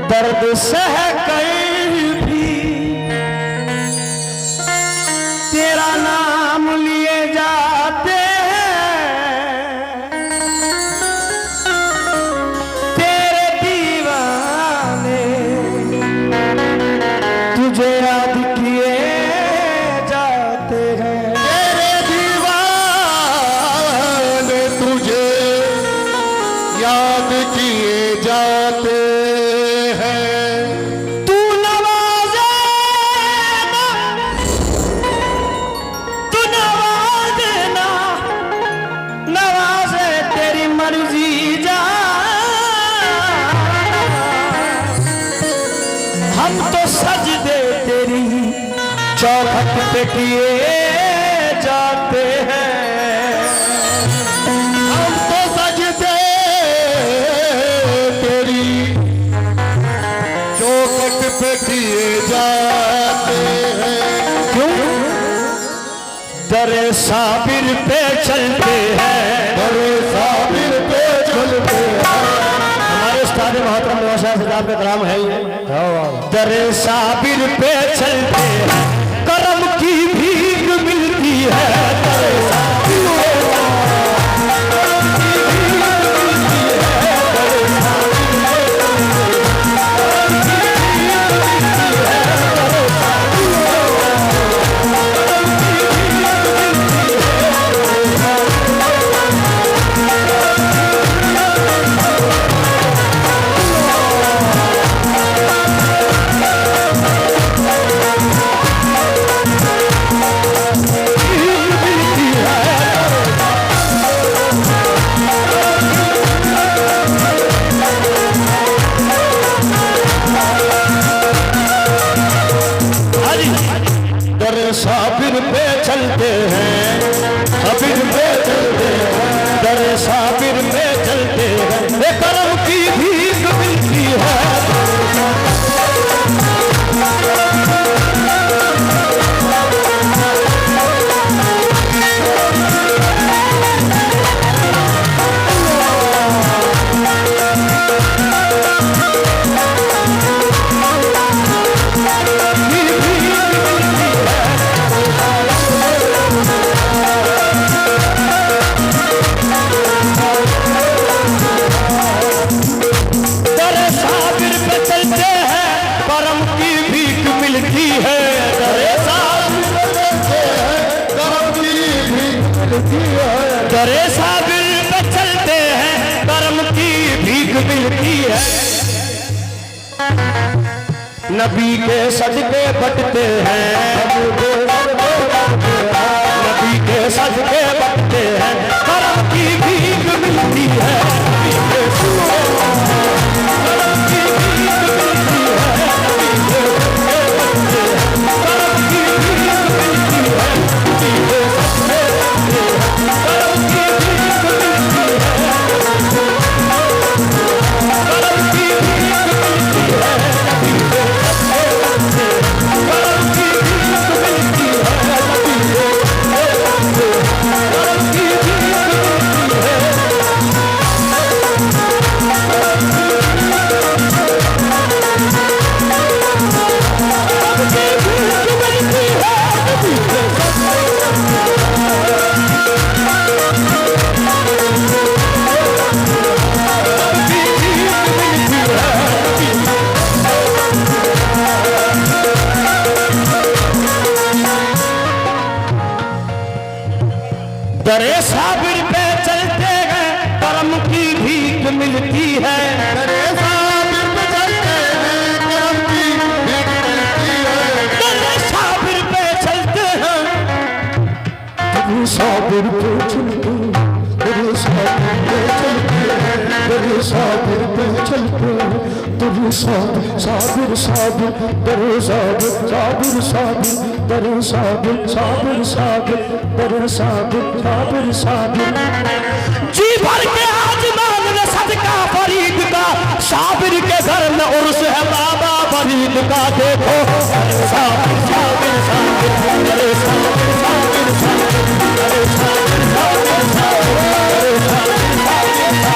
दर्द सह कहीं भी तेरा नाम लिए जाते हैं, तेरे दीवाने तुझे याद किए जाते हैं, तेरे दीवाने तुझे याद किए जाते हम तो सजदे तेरी चौखट पे किए जाते हैं, हम तो सजदे तेरी चौखट पे किए जाते हैं। क्यों? दरे साबिर पे चलते हैं, दरे साबिर पे चलते हैं। हमारे उस्ताद मोहतरम नवाज साहब का कलाम है ये। दरे साबिर पे चलते हैं, करम की भीख मिलती है, दरे साबिर पे साबिर पे चलते हैं, साबिर पे चलते हैं, दरे साबिर पे चलते हैं, एक करम की भीख मिलती है। दरे साबिर पे चलते हैं, कर्म की भीख मिलती है, नबी के सदके बटते हैं, नबी के सदके बटते हैं, कर्म की भीख मिलती है, नबी के सदके कर्म की भीख मिलती है, नबी के सदके बटते हैं, कर्म की भीख मिलती है, नबी के सदके But दरे साबिर पे चलते हैं करम की भीख मिलती है। दरे साबिर पे चलते हैं करम की भीख मिलती है। दरे साबिर पे चलते हैं दरे साबिर पे चलते हैं दरे साबिर पे चलते हैं दरे साबिर पे चलते हैं दरे साबिर साबिर दरे साबिर साबिर साबिर दरे साबिर साबिर साबिर दरे साबिर साबिर साबिर। जी भर के आज मान ले सदका फरीद का साबिर के घर में उर्स है बाबा फरीद का। देखो साबिर साबिर साबिर दरे साबिर साबिर साबिर दरे साबिर साबिर साबिर दरे साबिर साबिर साबिर।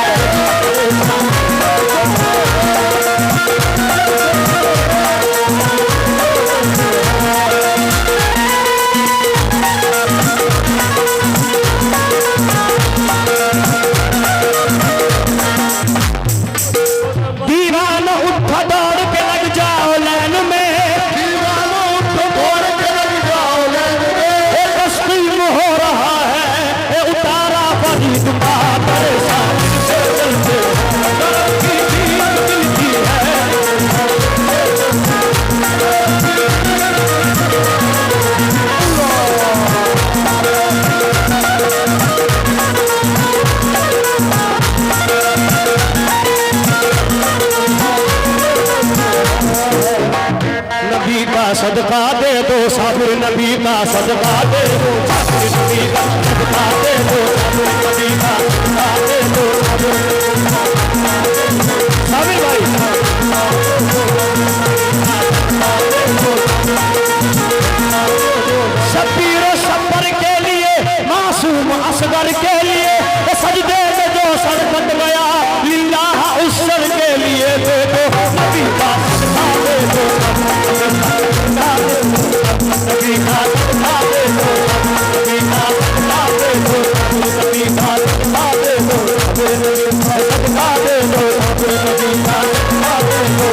दीवाना उठा दौड़ के लग जाओ लाइन में दीवाना उठो दौड़ के लग जाओ लाइन में। एक तस्लीम हो रहा है ये उतारा फरीद का दरे साबिर से चलते करम की भीख मिलती है। नबी का सदका दे दो साबिर नबी का सदका दे दो साबिर नबी का सदका दे दो साबिर नबी का सदका दे दो साबिर भाई। शब्बीर शब्बर के लिए मासूम असगर के लिए सजदे में जो सर कट गया लिल्लाह उस सर के लिए दे दो नबी का सदका दे दो नबी का सदका दे दो नबी का सदका दे दो नबी का सदका दे दो नबी का सदका दे दो नबी का सदका दे दो।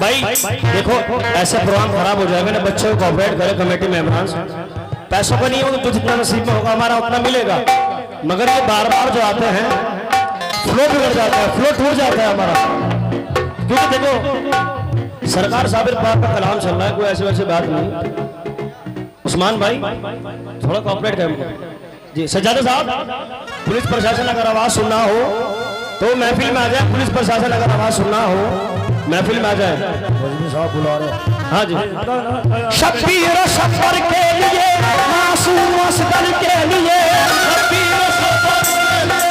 भाई देखो ऐसे प्रोग्राम खराब हो जाएगा ना, बच्चों को कोऑपरेट करे कमेटी मेंबर्स। पैसों का नहीं होगा तो जितना नसीब में होगा हमारा उतना मिलेगा, मगर ये बार बार जो आते हैं फ्लो बिगड़ जाता है, फ्लो टूट जाता है हमारा। क्योंकि देखो सरकार साबिर पाक का कलाम चल रहा है, कोई ऐसी वैसी बात नहीं। उस्मान भाई थोड़ा कोऑपरेट करें जी। सज्जादा साहब पुलिस प्रशासन अगर आवाज सुनना हो तो महफिल में आ जाए, पुलिस प्रशासन अगर आवाज सुनना हो महफिल में आ जाए। साहब बुला रहे। हाँ जी। शब्बीर शब्बर के लिए मासूम असगर के लिए शब्बीर शब्बर के लिए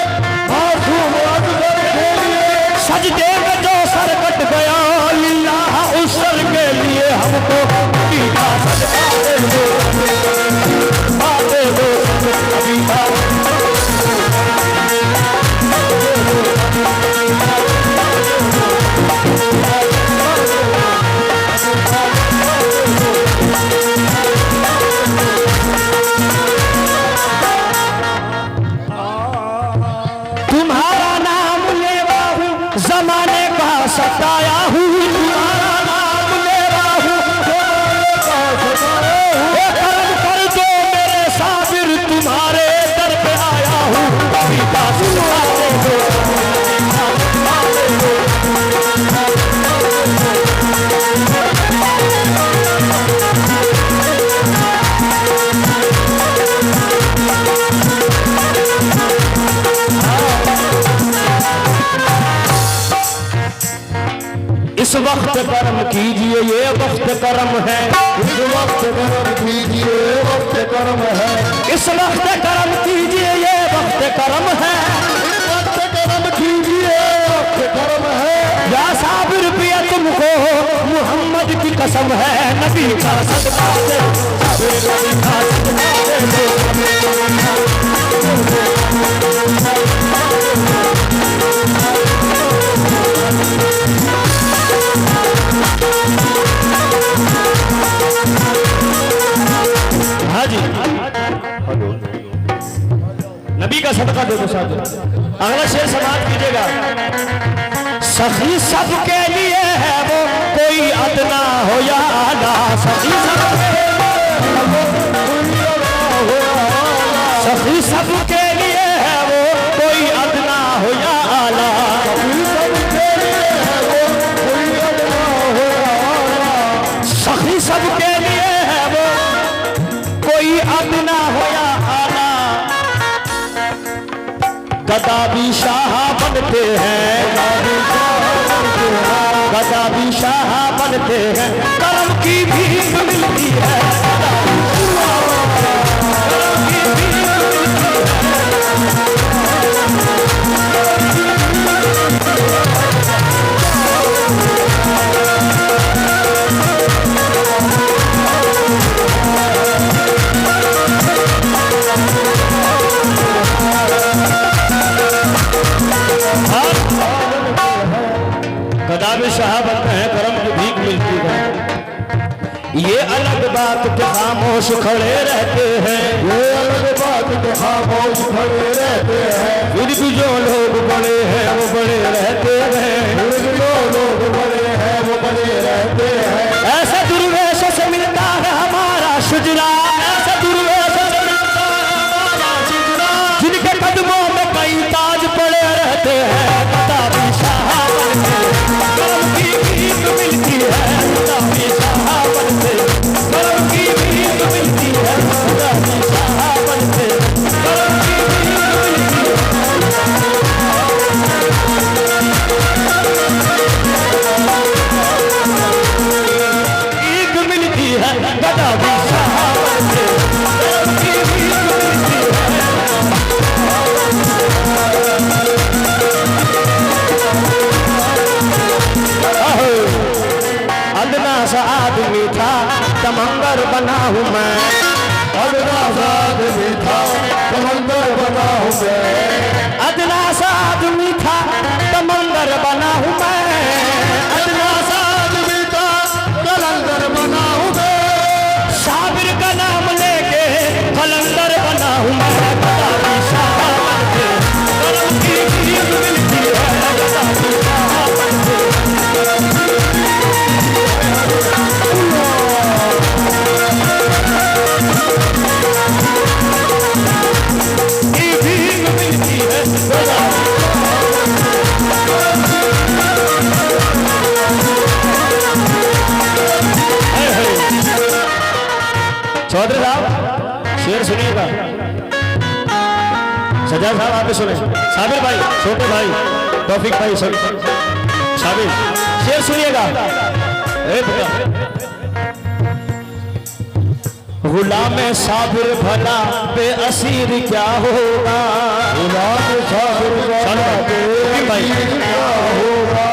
मासूम असगर के लिए सजदे में जो सर कट गया लिल्लाह उस सर के लिए हमको नबी का सदका दे दो दे दो नबी का तुम्हारा नाम लेवा हूँ जमाने का सताया हूँ, तुम्हारा नाम लेवा हूँ करम कर दो मेरे साबिर तुम्हारे दर पे आया हूँ। नबी का सदका दे दो नबी का सदका दे दो। इस वक्त कर्म कीजिए ये वक्त कर्म है, इस वक्त कर्म कीजिए वक्त कर्म है। इस वक्त कर्म कीजिए ये वक्त कर्म है, इस वक्त कर्म कीजिए वक्त कर्म है। या साबिर पिया तुमको मोहम्मद की कसम है। नबी का सदका दे साबिर नबी का सदका दे दो। हाँ जी नबी का सदका दे दो साहब। अगला शेर समाप्त कीजिएगा। सखी सबके लिए है वो कोई अदना हो या आला। सखी सबके लिए है वो कोई अदना हो या आला। सखी सबके लिए है वो कोई अदना हो या आला। गदा भी शाह बनते हैं, गदा भी शाह बनते हैं, कर्म की भीख मिलती है। गदा भी शाह बनते हैं, कर्म की भीख मिलती है। ये अलग बात के खामोश खड़े रहते हैं, ये अलग बात के खामोश खड़े रहते हैं। फिर भी जो लोग बड़े हैं वो बड़े रहते हैं, फिर भी जो लोग बड़े हैं वो बड़े रहते हैं। ऐसे दुर्वेश से मिलता है हमारा शुजरा, ऐसे दुर्वेश से मिलता है हमारा शुजरा, जिनके कदमों में कई ताज पड़े रहते हैं। गदा भी शाह बनते हैं, कर्म की भीख मिलती है। गदा भी शाह बनते हैं, कर्म की भीख मिलती है। गदा भी शाह बनते हैं, कर्म की भीख मिलती है। भीख मिलती है, गदा भी शाह बनते हैं, कर्म की भीख मिलती है। अदना सा आदमी था तमंगर बना हूँ मैं, अदना सा आदमी था समंदर बना हूँ मैं। अदना सा आदमी था तमंगर बना हूँ मैं, अदना सा आदमी था कलंदर बना हूँ मैं। साबिर का नाम लेके कलंदर बना हूँ मैं। गदा भी शाह बनते हैं, कर्म की भीख मिलती है। गदा भी शाह बनते हैं, की भीख मिलती है। गदा चौधरी साहब शेर सुनिएगा। सजा साहब आप भी सुने, साबिर भाई, छोटे भाई, तौफीक भाई, सब साबिर शेर सुनिएगा। गुलाम साबिर भला बेअसीर क्या होगा, गुलाम साबिर भला बेअसीर क्या होगा।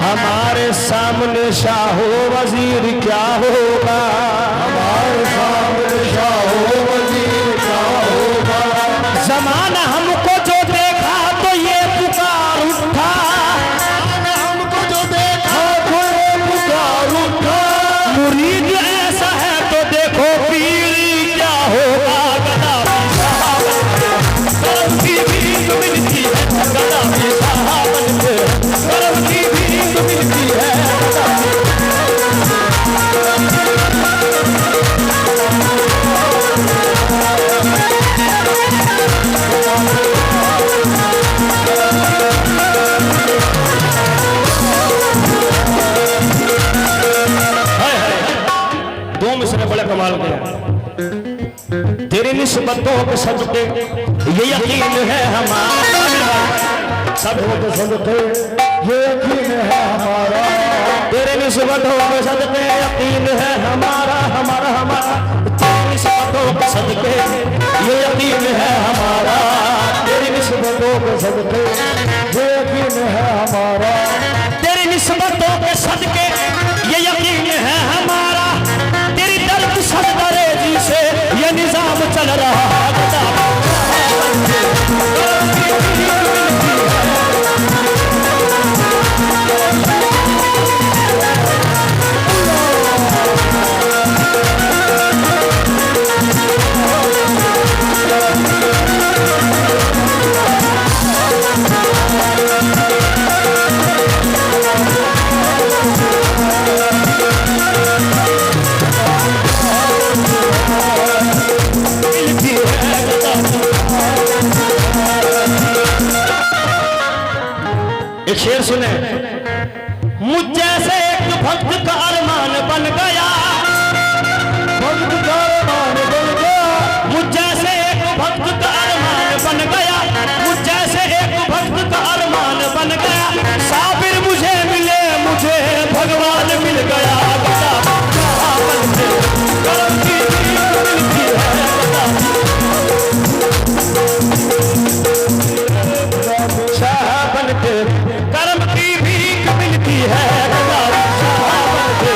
हमारे सामने शाहो वजीर क्या होगा, हमारे सामने शाहो वजीर क्या होगा। जमाना हमको जो देखा तो ये पुकार उठा, हमको जो देखा तो ये पुकार उठा। मुरीद ऐसा है तो देखो पीर क्या होगा। गदा भी शाह बनते हैं, कर्म की भीख मिलती है। गदा भी शाह बनते हैं, कर्म की भीख मिलती है। दो मिसरे बड़े कमाल के हैं। तेरी निस्बतों के सदके ये यकीन है हमारा, सबों के सदके ये यकीन है हमारा। तेरे निस्बतों के सदके यकीन है हमारा, हमारा हमारा। तेरी निस्बतों के सदके ये यकीन है हमारा, तेरी निस्बतों के सदके ये यकीन है हमारा। तेरी निस्बतों के सदके ये यकीन है हमारा। तेरी दर्द सदरे जी से ये निजाम चल रहा है। एक शेर सुने, मुझ जैसे एक भक्त का अरमान बन गया, भक्त का अरमान बन गया, मुझ जैसे एक भक्त का अरमान बन गया, मुझ जैसे एक भक्त का अरमान बन गया। साबिर मुझे मिले, मुझे भगवान मिल गया। बता कहाँ बनते करम की भीख मिलती है, शाह बनते करम की भीख मिलती है, शाह बनते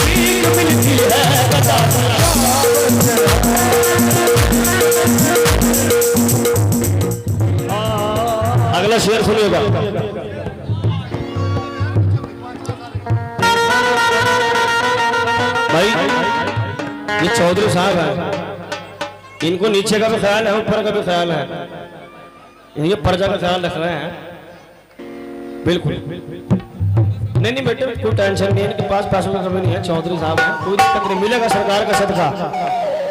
भीख मिलती है, बता अगला शेर सुनिएगा। भाई ये चौधरी साहब हैं, इनको नीचे का भी ख्याल है, ऊपर का भी ख्याल है, ये प्रजा का ख्याल रख रहे हैं। बिल्कुल नहीं नहीं बेटे, कोई टेंशन नहीं है, इनके पास पैसों का कमी नहीं है, चौधरी साहब हैं, कोई दिक्कत नहीं, मिलेगा सरकार का सदका।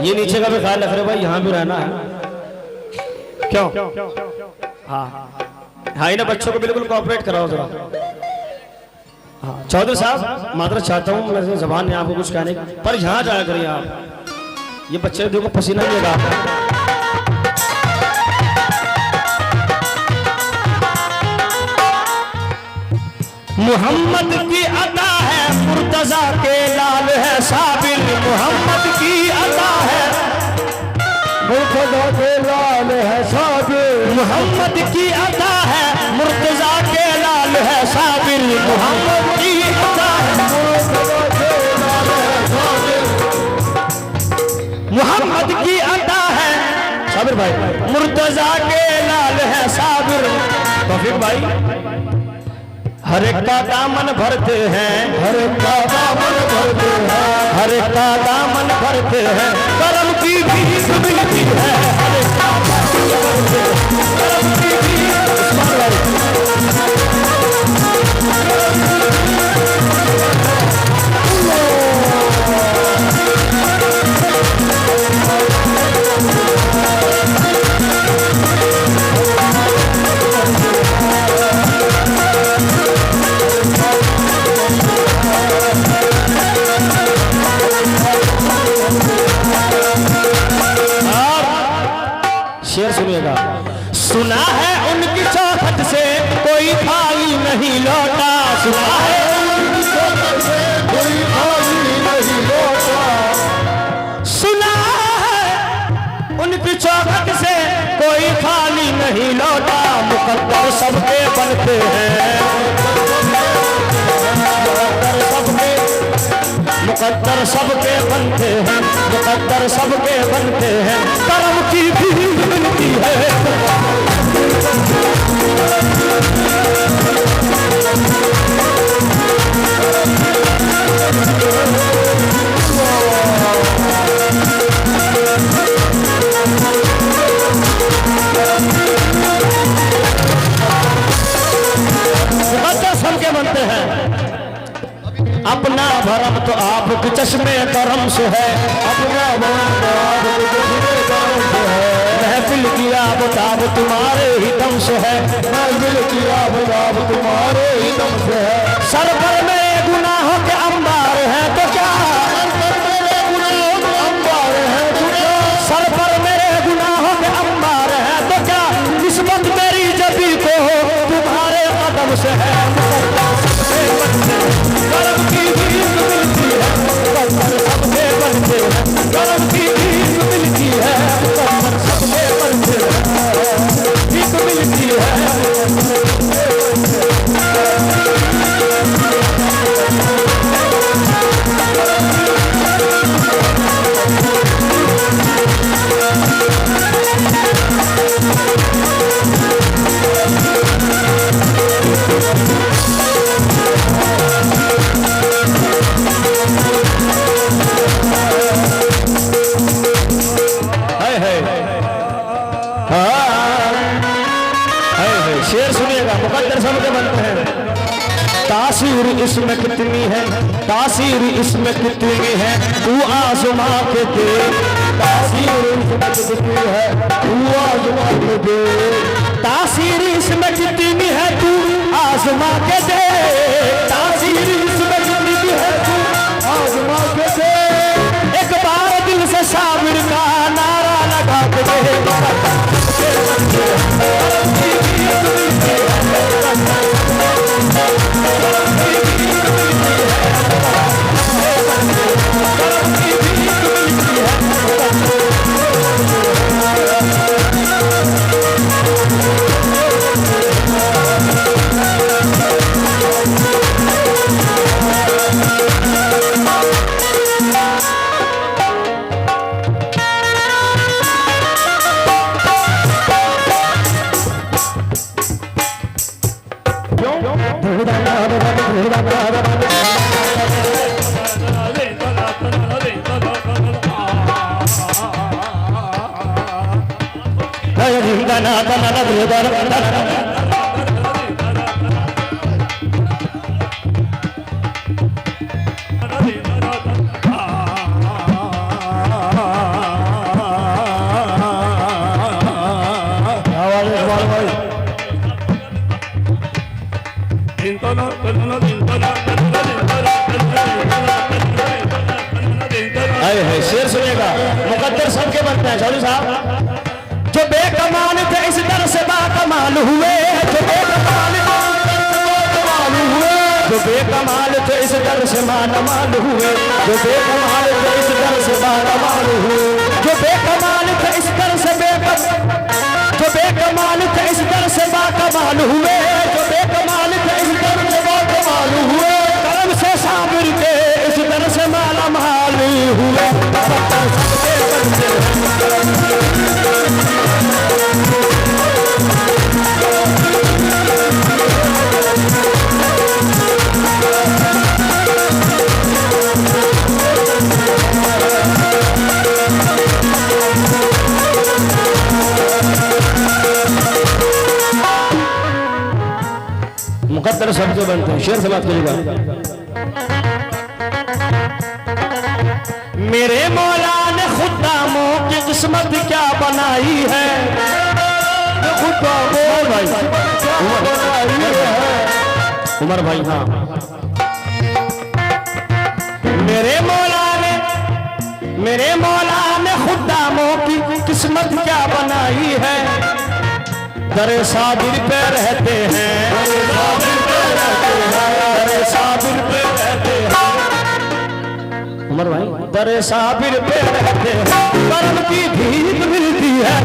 ये नीचे का भी ख्याल रख रहे भाई, यहाँ भी रहना है। क्यों? हाँ हाँ, इन्हें बच्चों को बिल्कुल कोऑपरेट कराओ जरा। हाँ चौधरी साहब, मात्र चाहता हूँ, मैं जबान नहीं आपको कुछ कहने की, पर यहाँ जाया करिए आप, ये बच्चे देखो पसीना नहीं लगा। मोहम्मद की अता है, मुर्तजा के लाल है साबिर, मोहम्मद की अता है, मुर्तजा के लाल है साबिर, मोहम्मद की अता है, मुर्तजा के लाल है साबिर, मोहम्मद की अता है, मुर्तजा के लाल है साबिर, मोहम्मद की अता है साबिर भाई, मुर्तजा के लाल है साबिर। तौफीक भाई, हर एक का दामन भरते हैं, हर एक का दामन भरते हैं, हर एक का दामन भरते हैं, करम की भीख मिलती है, हर एक का दामन भरते हैं, करम की भीख। उस्मान भाई शेर सुनिएगा। सुना है उनकी चौखट से कोई खाली नहीं लौटा, सुना है उनकी चौखट से कोई खाली नहीं लौटा, सुना है उनकी चौखट से कोई खाली नहीं लौटा। मुकद्दर सबके बनते हैं, मुकद्दर सबके बनते हैं, मुकद्दर सबके बनते हैं, करम की भीख मिलती है। मुकद्दर सबके बनते हैं, अपना भरम तो आपके चश्मे करम से है, अपना भरम तो आपके चश्मे करम से है, महफिल की आबताब तुम्हारे ही दम से है, महफिल की आबताब तुम्हारे ही दम से है। सर पर मेरे गुनाहों के अंबार है तो क्या, सर पर मेरे गुनाहों के अंबार है तो क्या, सर पर मेरे गुनाहों के अंबार है तो क्या, निस्बत मेरी जबी को तुम्हारे कदम से है। करम की भीख मिलती है, सबके बनते हैं, करम की भीख मिलती है, सबके बनते हैं, भीख मिलती है। शेर सुनिएगा, मुकद्दर सबके बनते हैं। तासीर इसमें कितनी है, तासीर इसमें कितनी है, तू आज़मा के दे, तासीर इसमें जितनी है तू आजमा के दे, तासीर इसमें जितनी है तू आजमा के दे, तासीर इसमें जितनी है तू आजमा के दे। एक बार दिल से साबिर का नारा लगा के दे, शेर सुनेगा मुकद्दर सबके बनते हैं चौधरी साहब। जो बेकमाल थे इस दर से बाकमाल हुए, जो बेकमाल हुए, जो बेकमाल थे इस दर से मानमाल हुए, जो बेकमाल थे इस दर से बाकमाल हुए, जो बेकमाल थे इस दर से जो बेकमाल थे इस दर से बाकमाल हुए, जो बेकमाल थे इस दर से बाकमाल हुए, करम से साबिर के इस दर से माला माल हुए। मुकद्दर शब्द बनते हैं, शेर से बात करेगा। मेरे मौला ने खुदामों की किस्मत क्या बनाई है, उमर भाई हाँ, मेरे मौला ने खुदामों की किस्मत क्या बनाई है। दर साबिर पे रहते हैं, दर साबिर पे रहते हैं, उमर भाई दर साबिर पे रहते हैं, कर्म की भीख मिलती है।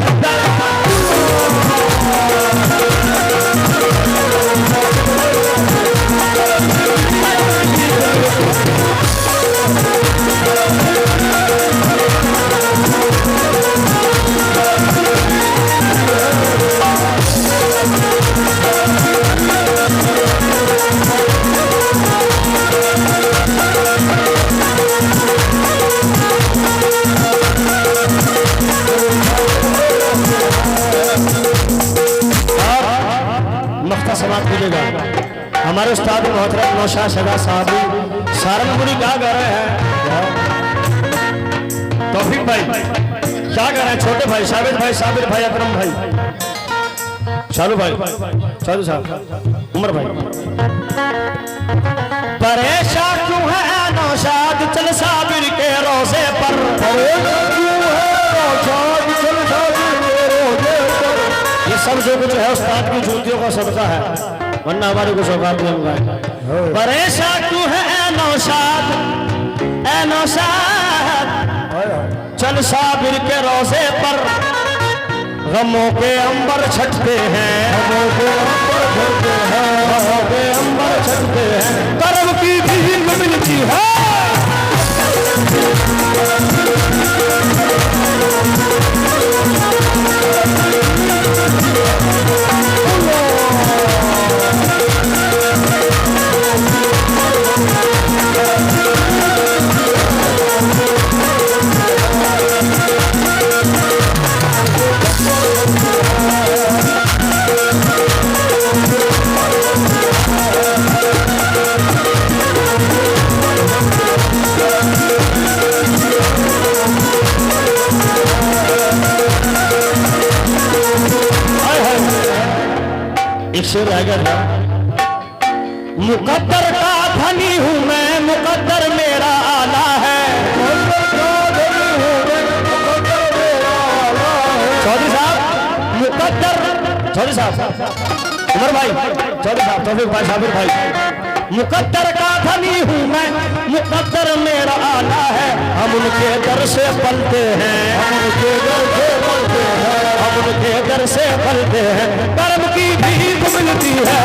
समाप्त कीजिएगा। हमारे उस्ताद मोहतरम नौशाद शगा साहब सारंगपुरी क्या गा रहे हैं, तौफीक भाई क्या गा रहे हैं, छोटे भाई साबिर भाई, साबिर भाई, अकरम भाई, चालू भाई, चालू साहब, उमर भाई। परेशान क्यों है नौशाद चल साबिर के रोजे पर, ये सब जो कुछ है उस्ताद की जूतियों का सदका है, वरना हमारी को सौगात नहीं होगा। परेशान क्यों है ए नौशाद चल साबिर के रोजे पर, गमों के अंबर छटते हैं, गमों के अंबर छटते हैं, कर्म की भीख मिलती है। एक शेर रह गया था। मुकद्दर का धनी हूं मैं, मुकद्दर मेरा आला है। चौधरी साहब मुकद्दर, चौधरी साहब उमर भाई, चौधरी साहब, तौफीक भाई, साबिर भाई, मुकद्दर का धनी हूं मैं, मुकद्दर मेरा आला है। हम उनके दर से पलते हैं, हम उनके दर से पलते हैं, हम उनके दर से पलते हैं। कर्म की भीख मिलती है,